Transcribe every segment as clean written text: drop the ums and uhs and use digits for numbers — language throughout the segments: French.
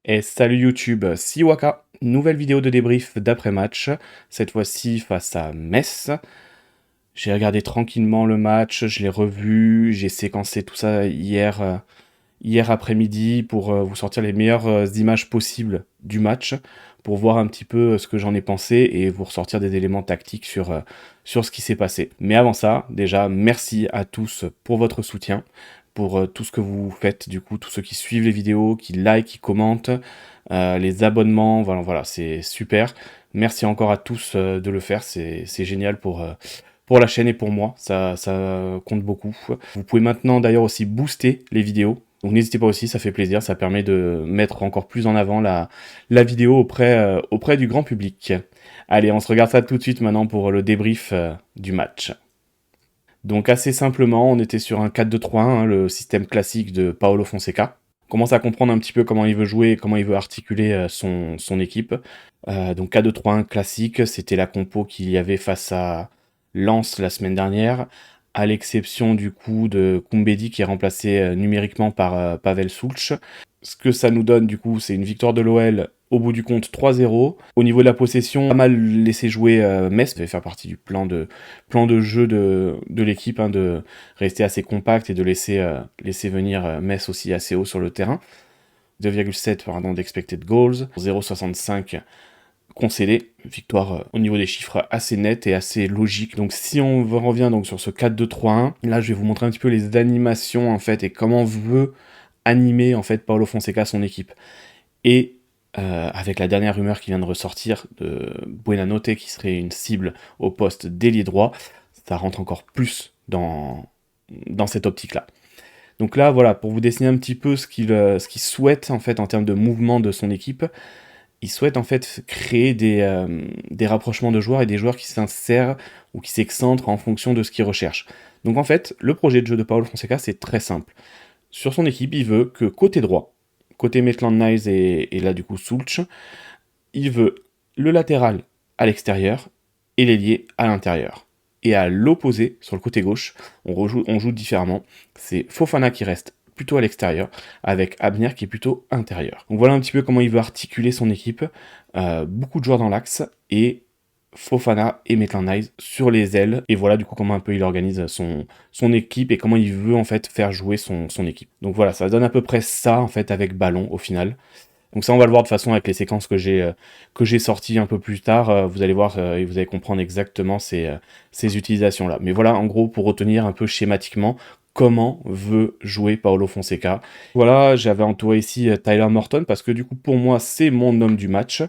Et salut YouTube, Siwaka, nouvelle vidéo de débrief d'après-match, cette fois-ci face à Metz. J'ai regardé tranquillement le match, je l'ai revu, j'ai séquencé tout ça hier après-midi pour vous sortir les meilleures images possibles du match, pour voir un petit peu ce que j'en ai pensé et vous ressortir des éléments tactiques sur ce qui s'est passé. Mais avant ça, déjà, merci à tous pour votre soutien, pour tout ce que vous faites, du coup, tous ceux qui suivent les vidéos, qui like, qui commentent, les abonnements, voilà, c'est super. Merci encore à tous de le faire, c'est génial pour la chaîne et pour moi, ça compte beaucoup. Vous pouvez maintenant d'ailleurs aussi booster les vidéos, donc n'hésitez pas aussi, ça fait plaisir, ça permet de mettre encore plus en avant la vidéo auprès du grand public. Allez, on se regarde ça tout de suite maintenant pour le débrief du match. Donc assez simplement, on était sur un 4-2-3-1, hein, le système classique de Paulo Fonseca. On commence à comprendre un petit peu comment il veut jouer, comment il veut articuler son équipe. Donc 4-2-3-1 classique, c'était la compo qu'il y avait face à Lens la semaine dernière, à l'exception du coup de Koumbedi qui est remplacé numériquement par Pavel Sulc. Ce que ça nous donne du coup, c'est une victoire de l'OL au bout du compte 3-0. Au niveau de la possession, pas mal laissé jouer Metz, ça devait faire partie du plan de jeu de l'équipe, hein, de rester assez compact et de laisser venir Metz aussi assez haut sur le terrain. 2,7 d'expected goals, 0,65 concédé, victoire au niveau des chiffres assez nette et assez logique. Donc si on revient donc sur ce 4-2-3-1, là je vais vous montrer un petit peu les animations en fait et comment veut animer en fait Paulo Fonseca son équipe. Et avec la dernière rumeur qui vient de ressortir de Buenanote qui serait une cible au poste d'ailier droit, ça rentre encore plus dans cette optique-là. Donc là, voilà, pour vous dessiner un petit peu ce qu'il souhaite en fait en termes de mouvement de son équipe, il souhaite en fait créer des rapprochements de joueurs et des joueurs qui s'insèrent ou qui s'excentrent en fonction de ce qu'il recherche. Donc en fait, le projet de jeu de Paulo Fonseca, c'est très simple. Sur son équipe, il veut que côté droit, côté Maitland-Niles et là du coup Sulc, il veut le latéral à l'extérieur et l'ailier à l'intérieur. Et à l'opposé, sur le côté gauche, on joue différemment. C'est Fofana qui reste plutôt à l'extérieur, avec Abner qui est plutôt intérieur. Donc voilà un petit peu comment il veut articuler son équipe. Beaucoup de joueurs dans l'axe et Fofana et Maitland-Niles sur les ailes. Et voilà du coup comment un peu il organise son équipe et comment il veut en fait faire jouer son équipe. Donc voilà, ça donne à peu près ça en fait avec ballon au final. Donc ça on va le voir de toute façon avec les séquences que j'ai sorties un peu plus tard. Vous allez voir et vous allez comprendre exactement ces utilisations-là. Mais voilà en gros pour retenir un peu schématiquement comment veut jouer Paulo Fonseca. Voilà, j'avais entouré ici Tyler Morton parce que du coup pour moi c'est mon homme du match.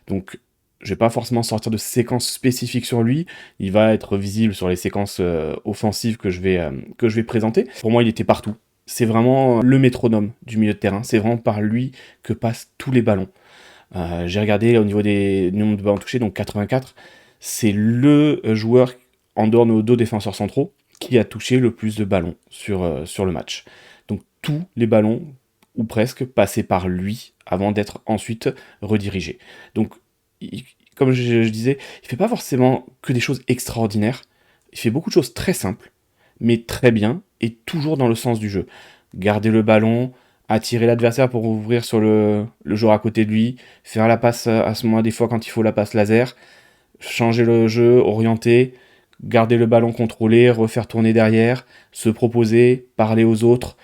Donc je vais pas forcément sortir de séquences spécifiques sur lui. Il va être visible sur les séquences offensives que je vais présenter. Pour moi il était partout. C'est vraiment le métronome du milieu de terrain. C'est vraiment par lui que passent tous les ballons. J'ai regardé au niveau des nombres de ballons touchés, donc 84. C'est le joueur, en dehors de nos deux défenseurs centraux, qui a touché le plus de ballons sur le match. Donc tous les ballons, ou presque, passaient par lui avant d'être ensuite redirigés. Donc, comme je disais, il fait pas forcément que des choses extraordinaires. Il fait beaucoup de choses très simples, mais très bien, et toujours dans le sens du jeu. Garder le ballon, attirer l'adversaire pour ouvrir sur le joueur à côté de lui, faire la passe à ce moment des fois quand il faut la passe laser, changer le jeu, orienter, garder le ballon contrôlé, refaire tourner derrière, se proposer, parler aux autres.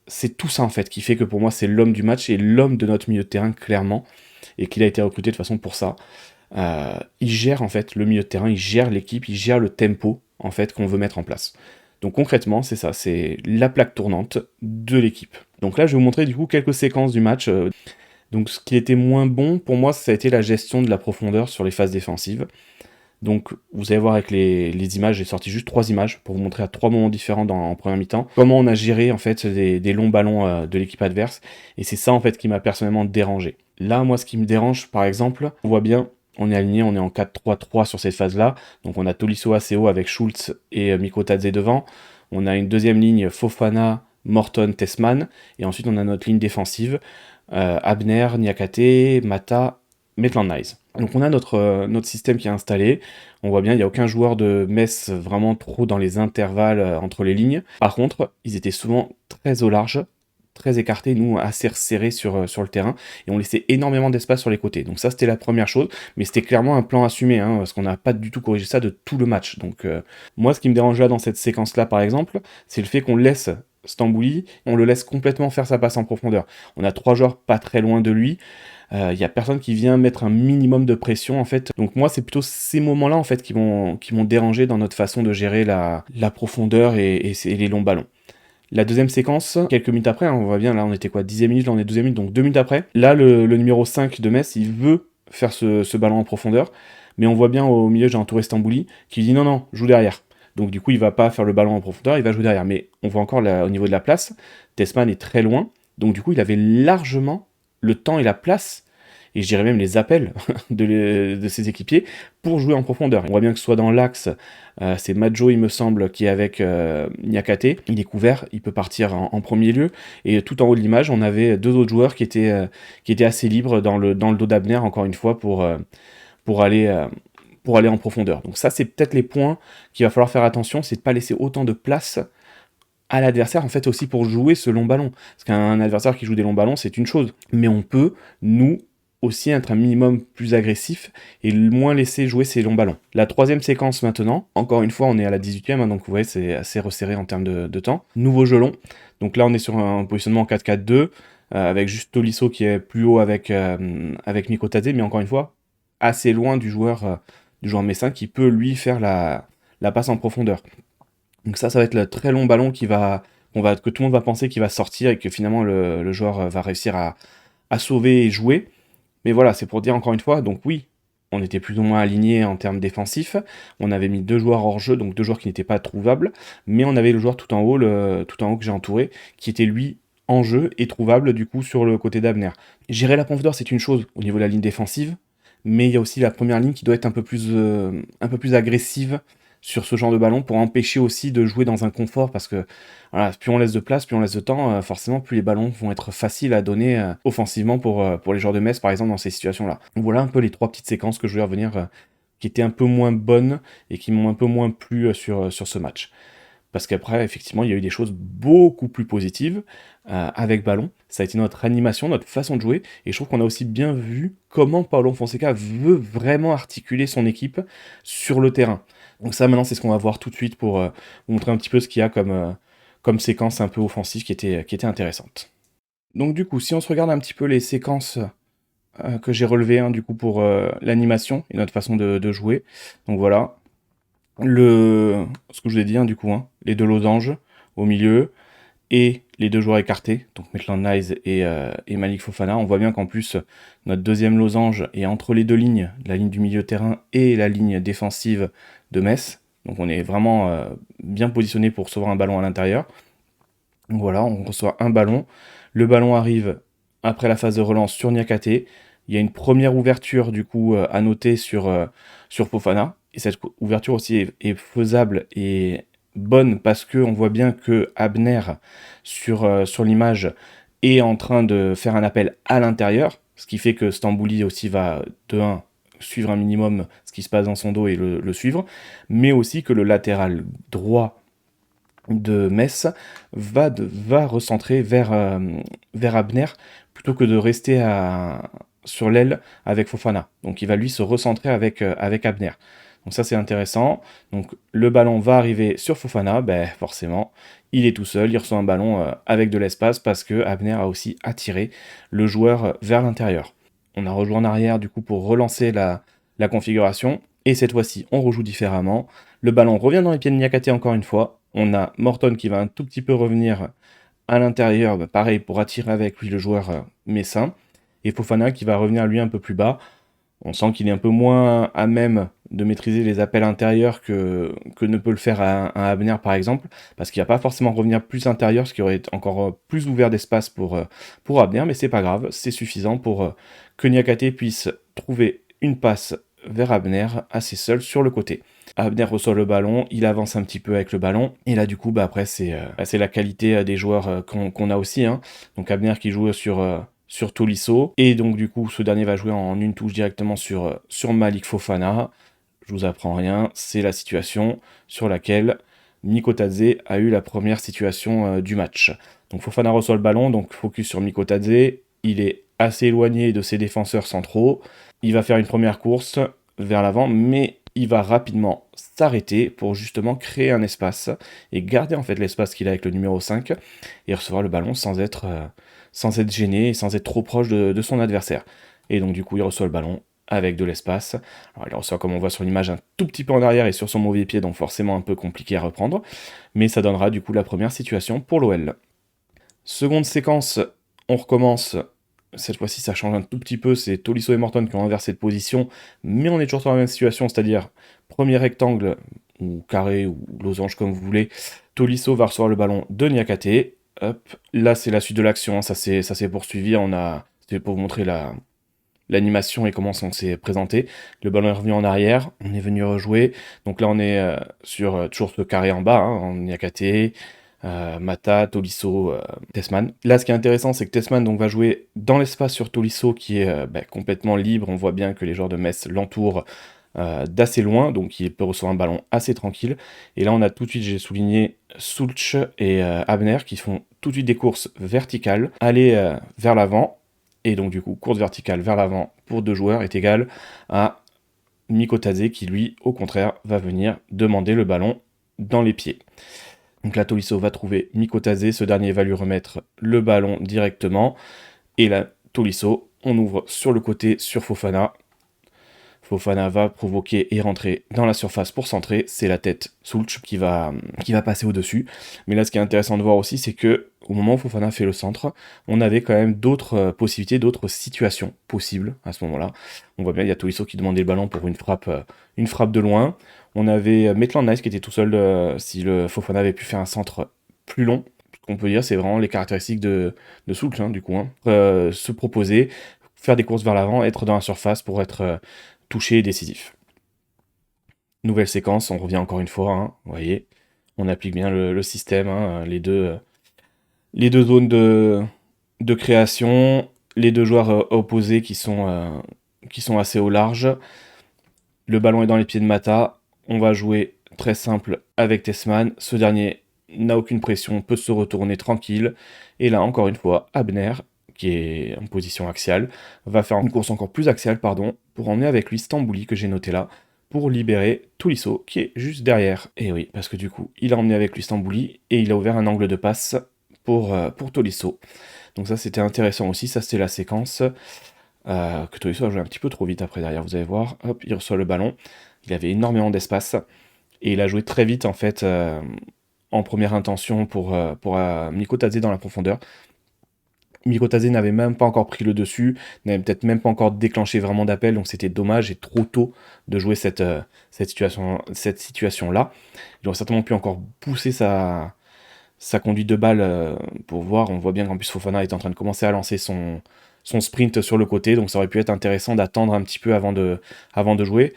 C'est tout ça en fait qui fait que pour moi c'est l'homme du match et l'homme de notre milieu de terrain clairement, et qu'il a été recruté de façon pour ça. Il gère en fait le milieu de terrain, il gère l'équipe, il gère le tempo en fait qu'on veut mettre en place. Donc concrètement, c'est ça, c'est la plaque tournante de l'équipe. Donc là, je vais vous montrer du coup quelques séquences du match. Donc ce qui était moins bon pour moi, ça a été la gestion de la profondeur sur les phases défensives. Donc vous allez voir avec les images, j'ai sorti juste 3 images pour vous montrer à 3 moments différents en première mi-temps comment on a géré en fait des longs ballons de l'équipe adverse. Et c'est ça en fait qui m'a personnellement dérangé. Là, moi, ce qui me dérange, par exemple, on voit bien, on est aligné, on est en 4-3-3 sur cette phase-là. Donc on a Tolisso assez haut avec Schultz et Miko Tadze devant. On a une deuxième ligne Fofana, Morton, Tessman. Et ensuite on a notre ligne défensive, Abner, Niakate, Mata, Maitland-Niles. Donc on a notre système qui est installé. On voit bien, il n'y a aucun joueur de Metz vraiment trop dans les intervalles entre les lignes. Par contre, ils étaient souvent très au large, très écartés, nous assez resserrés sur le terrain, et on laissait énormément d'espace sur les côtés. Donc ça c'était la première chose, mais c'était clairement un plan assumé, hein, parce qu'on n'a pas du tout corrigé ça de tout le match. Donc moi ce qui me dérange là dans cette séquence-là par exemple, c'est le fait qu'on laisse Stambouli, on le laisse complètement faire sa passe en profondeur. On a 3 joueurs pas très loin de lui, il y a personne qui vient mettre un minimum de pression en fait. Donc moi c'est plutôt ces moments-là en fait qui m'ont dérangé dans notre façon de gérer la profondeur et les longs ballons. La deuxième séquence, quelques minutes après, hein, on voit bien, là on était quoi, 10e minute, là on est 12e minute, donc 2 minutes après, là le numéro 5 de Metz, il veut faire ce ballon en profondeur, mais on voit bien au milieu, j'ai entouré Stambouli, qui dit non, joue derrière. Donc du coup il va pas faire le ballon en profondeur, il va jouer derrière. Mais on voit encore là, au niveau de la place, Tessman est très loin, donc du coup il avait largement le temps et la place, et je dirais même les appels de ses équipiers pour jouer en profondeur. On voit bien que ce soit dans l'axe, c'est Majo, il me semble, qui est avec Niakate. Il est couvert, il peut partir en premier lieu. Et tout en haut de l'image, on avait 2 autres joueurs qui étaient assez libres dans le dos d'Abner, encore une fois, pour aller en profondeur. Donc ça, c'est peut-être les points qu'il va falloir faire attention, c'est de ne pas laisser autant de place à l'adversaire, en fait, aussi pour jouer ce long ballon. Parce qu'un adversaire qui joue des longs ballons, c'est une chose. Mais on peut, nous, aussi être un minimum plus agressif et moins laisser jouer ces longs ballons. La troisième séquence maintenant, encore une fois on est à la 18e, hein, donc vous voyez c'est assez resserré en termes de temps. Nouveau jeu long, donc là on est sur un positionnement en 4-4-2, avec juste Tolisso qui est plus haut avec Mikotadze, mais encore une fois, assez loin du joueur messin qui peut lui faire la passe en profondeur. Donc ça va être le très long ballon que tout le monde va penser qu'il va sortir et que finalement le joueur va réussir à sauver et jouer. Mais voilà, c'est pour dire encore une fois, donc oui, on était plus ou moins alignés en termes défensifs, on avait mis 2 joueurs hors jeu, donc 2 joueurs qui n'étaient pas trouvables, mais on avait le joueur tout en haut que j'ai entouré, qui était lui en jeu et trouvable du coup sur le côté d'Abner. Gérer la profondeur c'est une chose au niveau de la ligne défensive, mais il y a aussi la première ligne qui doit être un peu plus agressive sur ce genre de ballon pour empêcher aussi de jouer dans un confort, parce que voilà, plus on laisse de place, plus on laisse de temps, forcément plus les ballons vont être faciles à donner offensivement pour les joueurs de Metz par exemple dans ces situations-là. Donc voilà un peu les 3 petites séquences que je voulais revenir qui étaient un peu moins bonnes et qui m'ont un peu moins plu sur ce match. Parce qu'après, effectivement, il y a eu des choses beaucoup plus positives avec ballon. Ça a été notre animation, notre façon de jouer. Et je trouve qu'on a aussi bien vu comment Paulo Fonseca veut vraiment articuler son équipe sur le terrain. Donc ça, maintenant, c'est ce qu'on va voir tout de suite pour vous montrer un petit peu ce qu'il y a comme séquence un peu offensive qui était intéressante. Donc du coup, si on se regarde un petit peu les séquences que j'ai relevées, hein, du coup, pour l'animation et notre façon de jouer. Donc voilà, ce que je vous ai dit, hein, du coup, hein, les 2 losanges au milieu et les 2 joueurs écartés, donc Maitland-Niles et Malik Fofana. On voit bien qu'en plus, notre deuxième losange est entre les 2 lignes, la ligne du milieu de terrain et la ligne défensive de Metz. Donc on est vraiment bien positionné pour recevoir un ballon à l'intérieur. Donc voilà, on reçoit un ballon. Le ballon arrive après la phase de relance sur Niakate. Il y a une première ouverture du coup à noter sur Fofana. Et cette ouverture aussi est faisable et bonne parce qu'on voit bien que Abner sur l'image est en train de faire un appel à l'intérieur, ce qui fait que Stambouli aussi va de 1 suivre un minimum ce qui se passe dans son dos et le suivre, mais aussi que le latéral droit de Metz va recentrer vers Abner plutôt que de rester sur l'aile avec Fofana. Donc il va lui se recentrer avec Abner. Donc ça c'est intéressant. Donc le ballon va arriver sur Fofana, forcément il est tout seul, il reçoit un ballon avec de l'espace parce que Abner a aussi attiré le joueur vers l'intérieur. On a rejoué en arrière du coup pour relancer la configuration, et cette fois-ci on rejoue différemment. Le ballon revient dans les pieds de Niakate encore une fois. On a Morton qui va un tout petit peu revenir à l'intérieur, pareil pour attirer avec lui le joueur messin. Et Fofana qui va revenir lui un peu plus bas. On sent qu'il est un peu moins à même de maîtriser les appels intérieurs que ne peut le faire un Abner par exemple, parce qu'il va pas forcément revenir plus intérieur, ce qui aurait encore plus ouvert d'espace pour Abner, mais c'est pas grave, c'est suffisant pour que Niakate puisse trouver une passe vers Abner assez seul sur le côté. Abner reçoit le ballon, il avance un petit peu avec le ballon, et là du coup après c'est la qualité des joueurs qu'on a aussi, hein. Donc Abner qui joue sur Tolisso, et donc du coup ce dernier va jouer en une touche directement sur Malik Fofana. Je vous apprends rien, c'est la situation sur laquelle Mikotadze a eu la première situation du match. Donc Fofana reçoit le ballon, donc focus sur Mikotadze, il est assez éloigné de ses défenseurs centraux, il va faire une première course vers l'avant, mais il va rapidement s'arrêter pour justement créer un espace et garder en fait l'espace qu'il a avec le numéro 5 et recevoir le ballon sans être gêné et sans être trop proche de son adversaire. Et donc du coup il reçoit le ballon avec de l'espace. Alors il reçoit comme on voit sur l'image un tout petit peu en arrière et sur son mauvais pied, donc forcément un peu compliqué à reprendre, mais ça donnera du coup la première situation pour l'OL. Seconde séquence, on recommence. Cette fois-ci, ça change un tout petit peu. C'est Tolisso et Morton qui ont inversé de position, mais on est toujours sur la même situation, c'est-à-dire premier rectangle, ou carré, ou losange, comme vous voulez. Tolisso va recevoir le ballon de Niakate. Hop, là, c'est la suite de l'action. Ça s'est poursuivi. C'est pour vous montrer l'animation et comment on s'est présenté. Le ballon est revenu en arrière. On est venu rejouer. Donc là, on est sur toujours ce carré en bas, en Niakate. Mata, Tolisso, Tessman. Là, ce qui est intéressant, c'est que Tessman donc, va jouer dans l'espace sur Tolisso qui est complètement libre. On voit bien que les joueurs de Metz l'entourent d'assez loin, donc il peut recevoir un ballon assez tranquille. Et là, on a tout de suite, j'ai souligné, Sulch et Abner qui font tout de suite des courses verticales, aller vers l'avant. Et donc, du coup, course verticale vers l'avant pour 2 joueurs est égal à Mikotadze qui, lui, au contraire, va venir demander le ballon dans les pieds. Donc là, Tolisso va trouver Mikotadze, ce dernier va lui remettre le ballon directement. Et là, Tolisso, on ouvre sur le côté sur Fofana. Fofana va provoquer et rentrer dans la surface pour centrer. C'est la tête Sulch qui va passer au-dessus. Mais là, ce qui est intéressant de voir aussi, c'est que au moment où Fofana fait le centre, on avait quand même d'autres possibilités, d'autres situations possibles à ce moment-là. On voit bien, il y a Tolisso qui demandait le ballon pour une frappe de loin. On avait Maitland Nice qui était tout seul si le Fofana avait pu faire un centre plus long. Ce qu'on peut dire, c'est vraiment les caractéristiques de Sulch, du coup. Se proposer, faire des courses vers l'avant, être dans la surface pour être touché et décisif. Nouvelle séquence, on revient encore une fois, vous voyez, on applique bien le système, les deux zones de création, les deux joueurs opposés qui sont assez au large. Le ballon est dans les pieds de Mata, on va jouer très simple avec Tessman, ce dernier n'a aucune pression, peut se retourner tranquille, et là encore une fois, Abner, qui est en position axiale, va faire une course encore plus axiale, pour emmener avec lui Stambouli, que j'ai noté là, pour libérer Tolisso, qui est juste derrière. Et oui, parce que du coup, il a emmené avec lui Stambouli, et il a ouvert un angle de passe pour Tolisso. Donc ça, c'était intéressant aussi, ça c'était la séquence que Tolisso a joué un petit peu trop vite après derrière, vous allez voir. Hop, il reçoit le ballon, il avait énormément d'espace, et il a joué très vite en fait en première intention pour Mikotadze dans la profondeur. Mikotadze n'avait même pas encore pris le dessus, n'avait peut-être même pas encore déclenché vraiment d'appel, donc c'était dommage et trop tôt de jouer cette situation-là. Il aurait certainement pu encore pousser sa conduite de balle pour voir. On voit bien qu'en plus Fofana est en train de commencer à lancer son sprint sur le côté, donc ça aurait pu être intéressant d'attendre un petit peu avant de jouer.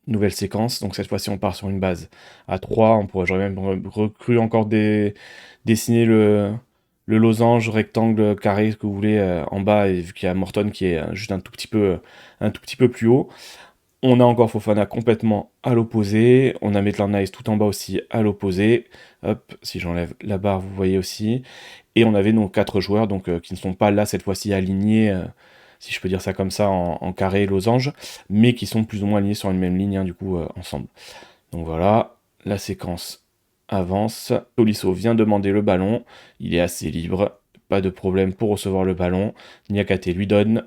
Nouvelle séquence, donc cette fois-ci on part sur une base à 3, j'aurais même recru encore dessiner le losange, rectangle, carré, ce que vous voulez, en bas, et vu qu'il y a Morton qui est juste un tout petit peu plus haut. On a encore Fofana complètement à l'opposé, on a Maitland Nice tout en bas aussi à l'opposé. Hop, si j'enlève la barre, vous voyez aussi. Et on avait nos 4 joueurs donc qui ne sont pas là cette fois-ci alignés, si je peux dire ça comme ça, en carré losange, mais qui sont plus ou moins alignés sur une même ligne, du coup, ensemble. Donc voilà, la séquence avance. Tolisso vient demander le ballon, il est assez libre, pas de problème pour recevoir le ballon. Niakate lui donne,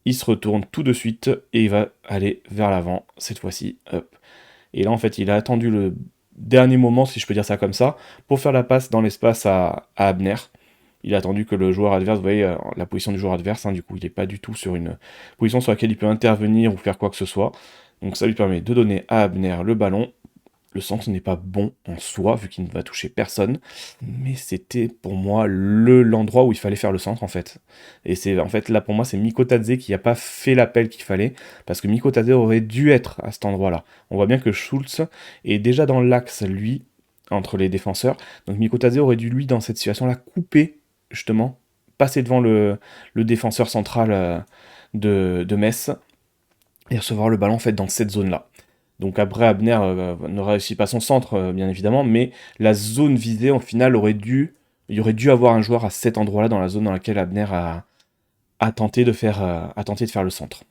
il se retourne tout de suite et il va aller vers l'avant, cette fois-ci. Hop. Et là, en fait, il a attendu le dernier moment, si je peux dire ça comme ça, pour faire la passe dans l'espace à Abner. Il a attendu que le joueur adverse, vous voyez la position du joueur adverse, du coup il n'est pas du tout sur une position sur laquelle il peut intervenir ou faire quoi que ce soit. Donc ça lui permet de donner à Abner le ballon. Le centre n'est pas bon en soi, vu qu'il ne va toucher personne, mais c'était pour moi l'endroit où il fallait faire le centre en fait. Et c'est en fait là pour moi c'est Mikotadze qui n'a pas fait l'appel qu'il fallait, parce que Mikotadze aurait dû être à cet endroit-là. On voit bien que Schultz est déjà dans l'axe, lui, entre les défenseurs, donc Mikotadze aurait dû, lui, dans cette situation-là, couper, justement, passer devant le défenseur central de Metz, et recevoir le ballon en fait dans cette zone-là. Donc après, Abner ne réussit pas son centre, bien évidemment, mais la zone visée, en finale, il aurait dû avoir un joueur à cet endroit-là, dans la zone dans laquelle Abner a tenté de faire le centre.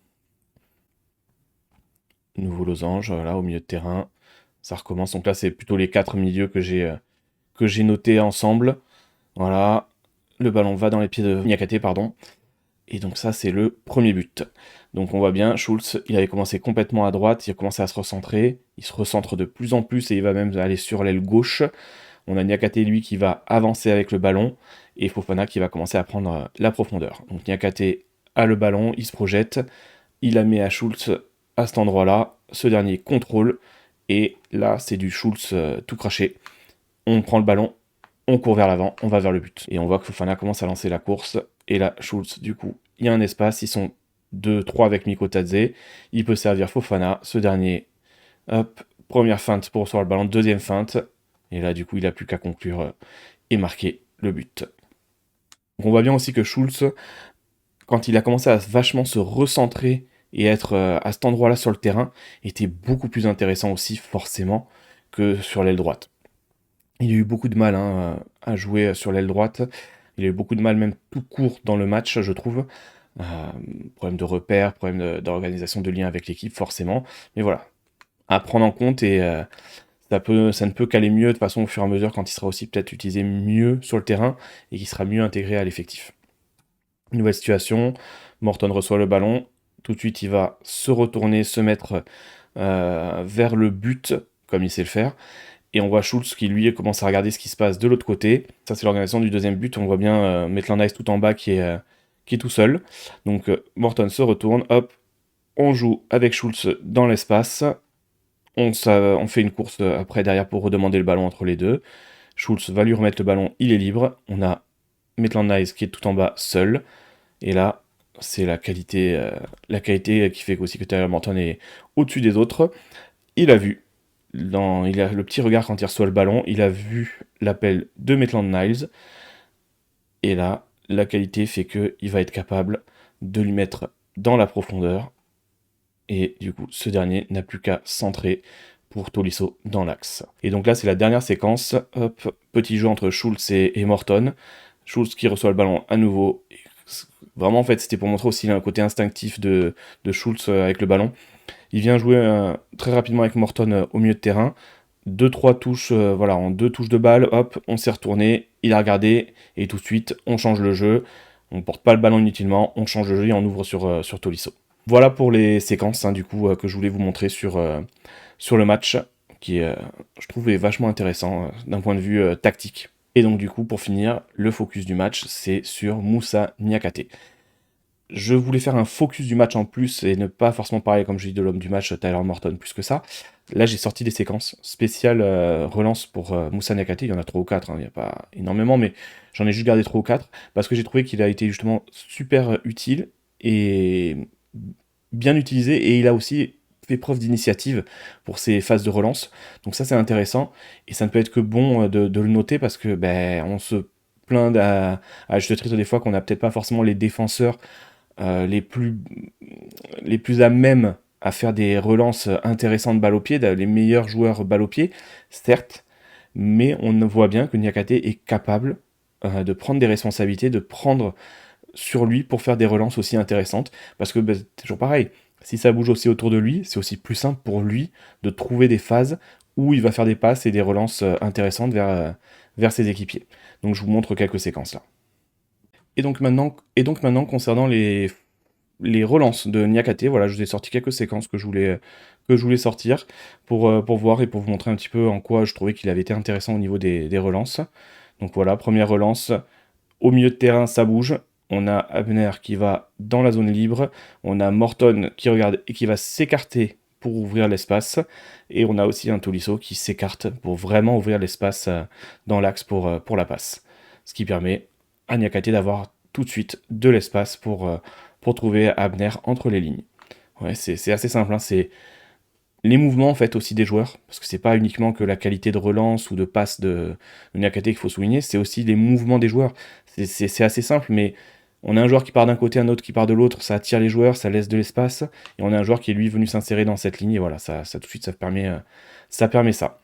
Nouveau losange, là, au milieu de terrain. Ça recommence. Donc là, c'est plutôt les 4 milieux que j'ai notés ensemble. Voilà. Le ballon va dans les pieds de Niakate, pardon. Et donc ça, c'est le premier but. Donc on voit bien, Schulz, il avait commencé complètement à droite, il a commencé à se recentrer, il se recentre de plus en plus et il va même aller sur l'aile gauche. On a Niakate, lui, qui va avancer avec le ballon, et Fofana qui va commencer à prendre la profondeur. Donc Niakate a le ballon, il se projette, il la met à Schulz à cet endroit-là, ce dernier contrôle, et là, c'est du Schulz tout craché. On prend le ballon, on court vers l'avant, on va vers le but. Et on voit que Fofana commence à lancer la course, et là, Schulz, du coup, il y a un espace, ils sont 2-3 avec Mikotadze, il peut servir Fofana, ce dernier, hop, première feinte pour recevoir le ballon, deuxième feinte, et là, du coup, il n'a plus qu'à conclure et marquer le but. Donc on voit bien aussi que Schulz, quand il a commencé à vachement se recentrer et être à cet endroit-là sur le terrain, était beaucoup plus intéressant aussi, forcément, que sur l'aile droite. Il a eu beaucoup de mal à jouer sur l'aile droite. Il a eu beaucoup de mal, même tout court dans le match, je trouve. Problème de repère, problème d'organisation de lien avec l'équipe, forcément. Mais voilà, à prendre en compte et ça ne peut qu'aller mieux de façon au fur et à mesure quand il sera aussi peut-être utilisé mieux sur le terrain et qu'il sera mieux intégré à l'effectif. Nouvelle situation, Morton reçoit le ballon, tout de suite il va se retourner, se mettre vers le but, comme il sait le faire, et on voit Schulz qui lui commence à regarder ce qui se passe de l'autre côté. Ça c'est l'organisation du deuxième but, on voit bien Maitland Nice tout en bas qui est tout seul. Donc Morton se retourne, hop, on joue avec Schulz dans l'espace, on fait une course après derrière pour redemander le ballon entre les deux. Schulz va lui remettre le ballon, il est libre. On a Maitland Nice qui est tout en bas seul. Et là, c'est la qualité qui fait aussi que Tyler Morton est au-dessus des autres. Il a vu, il a le petit regard quand il reçoit le ballon, il a vu l'appel de Maitland Niles. Et là, la qualité fait qu'il va être capable de lui mettre dans la profondeur. Et du coup, ce dernier n'a plus qu'à centrer pour Tolisso dans l'axe. Et donc là, c'est la dernière séquence. Hop, petit jeu entre Schulz et Morton. Schulz qui reçoit le ballon à nouveau. Vraiment, en fait, c'était pour montrer aussi un côté instinctif de Schulz avec le ballon. Il vient jouer très rapidement avec Morton au milieu de terrain. 2-3 touches, voilà, en 2 touches de balle, hop, on s'est retourné, il a regardé, et tout de suite, on change le jeu. On ne porte pas le ballon inutilement, on change le jeu et on ouvre sur Tolisso. Voilà pour les séquences du coup que je voulais vous montrer sur le match, qui je trouve est vachement intéressant d'un point de vue tactique. Et donc du coup pour finir, le focus du match c'est sur Moussa Niakate. Je voulais faire un focus du match en plus et ne pas forcément parler comme je dis de l'homme du match Tyler Morton plus que ça. Là j'ai sorti des séquences spéciales relance pour Moussa Niakate, il y en a 3 ou 4, il n'y a pas énormément mais j'en ai juste gardé 3 ou 4 parce que j'ai trouvé qu'il a été justement super utile et bien utilisé et il a aussi fait preuve d'initiative pour ses phases de relance. Donc ça c'est intéressant et ça ne peut être que bon de le noter parce que on se plaint à juste titre des fois qu'on n'a peut-être pas forcément les défenseurs les plus à même à faire des relances intéressantes balle au pied, les meilleurs joueurs balle au pied, certes, mais on voit bien que Niakate est capable de prendre des responsabilités, de prendre sur lui pour faire des relances aussi intéressantes. Parce que c'est toujours pareil, si ça bouge aussi autour de lui, c'est aussi plus simple pour lui de trouver des phases où il va faire des passes et des relances intéressantes vers ses équipiers. Donc je vous montre quelques séquences là. Et donc maintenant concernant les relances de Niakate, voilà, je vous ai sorti quelques séquences que je voulais sortir pour voir et pour vous montrer un petit peu en quoi je trouvais qu'il avait été intéressant au niveau des relances. Donc voilà, première relance, au milieu de terrain, ça bouge. On a Abner qui va dans la zone libre. On a Morton qui regarde et qui va s'écarter pour ouvrir l'espace. Et on a aussi un Tolisso qui s'écarte pour vraiment ouvrir l'espace dans l'axe pour la passe. Ce qui permet à Niakate d'avoir tout de suite de l'espace pour trouver Abner entre les lignes. Ouais, c'est assez simple, hein, c'est les mouvements en fait aussi des joueurs, parce que c'est pas uniquement que la qualité de relance ou de passe de Niakate qu'il faut souligner, c'est aussi les mouvements des joueurs. C'est assez simple, mais On a un joueur qui part d'un côté, un autre qui part de l'autre, ça attire les joueurs, ça laisse de l'espace, et on a un joueur qui est lui venu s'insérer dans cette ligne, et voilà, ça tout de suite ça permet ça.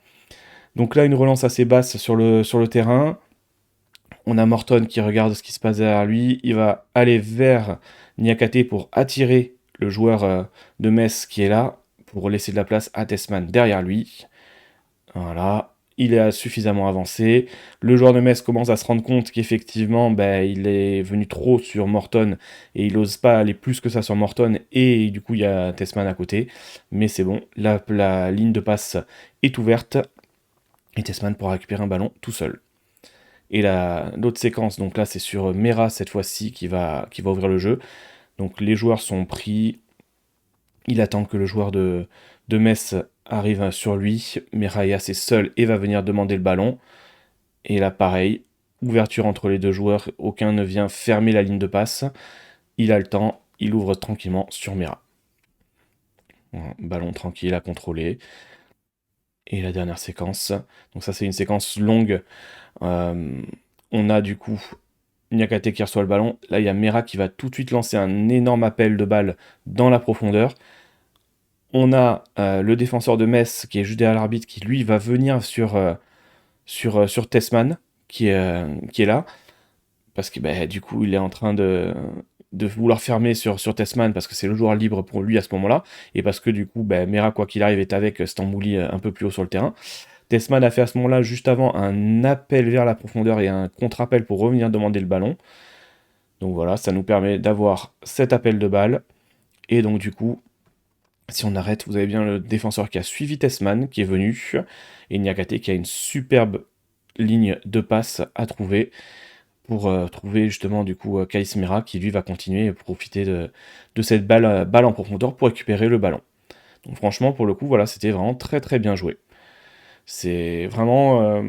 Donc là, une relance assez basse sur le terrain. On a Morton qui regarde ce qui se passe derrière lui. Il va aller vers Niakate pour attirer le joueur de Metz qui est là, pour laisser de la place à Tessman derrière lui. Voilà, il est suffisamment avancé. Le joueur de Metz commence à se rendre compte qu'effectivement, il est venu trop sur Morton et il n'ose pas aller plus que ça sur Morton. Et du coup, il y a Tessman à côté. Mais c'est bon, la ligne de passe est ouverte et Tessman pourra récupérer un ballon tout seul. Et l'autre séquence, donc là c'est sur Mera cette fois-ci qui va ouvrir le jeu. Donc les joueurs sont pris, il attend que le joueur de Metz arrive sur lui, Mera est assez seul et va venir demander le ballon. Et là pareil, ouverture entre les deux joueurs, aucun ne vient fermer la ligne de passe. Il a le temps, il ouvre tranquillement sur Mera. Ballon tranquille à contrôler. Et la dernière séquence, donc ça c'est une séquence longue. On a du coup Niakate qui reçoit le ballon. Là, il y a Mera qui va tout de suite lancer un énorme appel de balle dans la profondeur. On a le défenseur de Metz qui est juste derrière l'arbitre qui, lui, va venir sur Tessman qui est là. Parce que du coup, il est en train de vouloir fermer sur Tessman parce que c'est le joueur libre pour lui à ce moment-là. Et parce que du coup, Mera, quoi qu'il arrive, est avec Stambouli un peu plus haut sur le terrain. Tessman a fait à ce moment-là, juste avant, un appel vers la profondeur et un contre-appel pour revenir demander le ballon. Donc voilà, ça nous permet d'avoir cet appel de balle. Et donc du coup, si on arrête, vous avez bien le défenseur qui a suivi Tessman, qui est venu, et Niakate qui a une superbe ligne de passe à trouver pour trouver justement du coup Kais Mera qui lui va continuer et profiter de cette balle en profondeur pour récupérer le ballon. Donc franchement, pour le coup, voilà, c'était vraiment très très bien joué. C'est vraiment,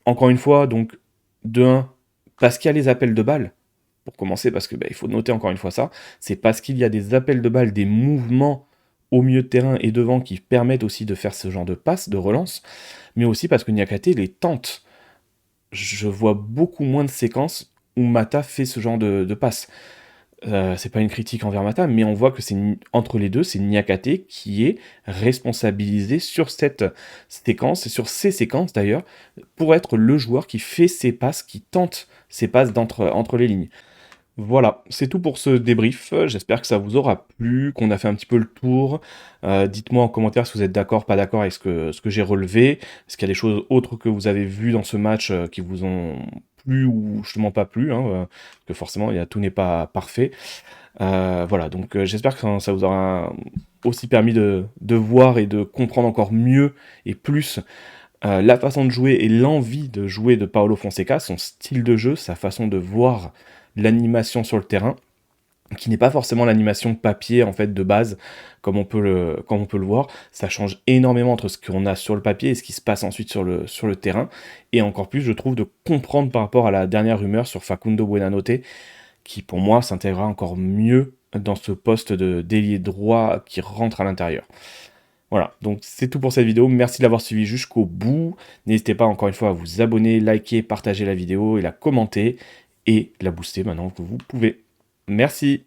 encore une fois, donc, de 1, parce qu'il y a les appels de balles, pour commencer, parce que il faut noter encore une fois ça, c'est parce qu'il y a des appels de balles, des mouvements au milieu de terrain et devant qui permettent aussi de faire ce genre de passe, de relance, mais aussi parce que Niakate les tente. Je vois beaucoup moins de séquences où Mata fait ce genre de passe. C'est pas une critique envers Mata, mais on voit que entre les deux, c'est Niakate qui est responsabilisé sur cette séquence, et sur ces séquences d'ailleurs, pour être le joueur qui fait ses passes, qui tente ses passes entre les lignes. Voilà, c'est tout pour ce débrief. J'espère que ça vous aura plu, qu'on a fait un petit peu le tour. Dites-moi en commentaire si vous êtes d'accord, pas d'accord avec ce que j'ai relevé. Est-ce qu'il y a des choses autres que vous avez vues dans ce match qui vous ont plu ou justement pas plu, hein, parce que forcément, tout n'est pas parfait. Voilà, donc j'espère que ça vous aura aussi permis de voir et de comprendre encore mieux et plus la façon de jouer et l'envie de jouer de Paulo Fonseca, son style de jeu, sa façon de voir l'animation sur le terrain, qui n'est pas forcément l'animation papier en fait de base, comme on peut le voir. Ça change énormément entre ce qu'on a sur le papier et ce qui se passe ensuite sur le terrain. Et encore plus, je trouve, de comprendre par rapport à la dernière rumeur sur Facundo Buenanote, qui pour moi s'intégrera encore mieux dans ce poste de d'ailier droit qui rentre à l'intérieur. Voilà, donc c'est tout pour cette vidéo. Merci de l'avoir suivi jusqu'au bout. N'hésitez pas encore une fois à vous abonner, liker, partager la vidéo et la commenter et la booster maintenant que vous pouvez. Merci.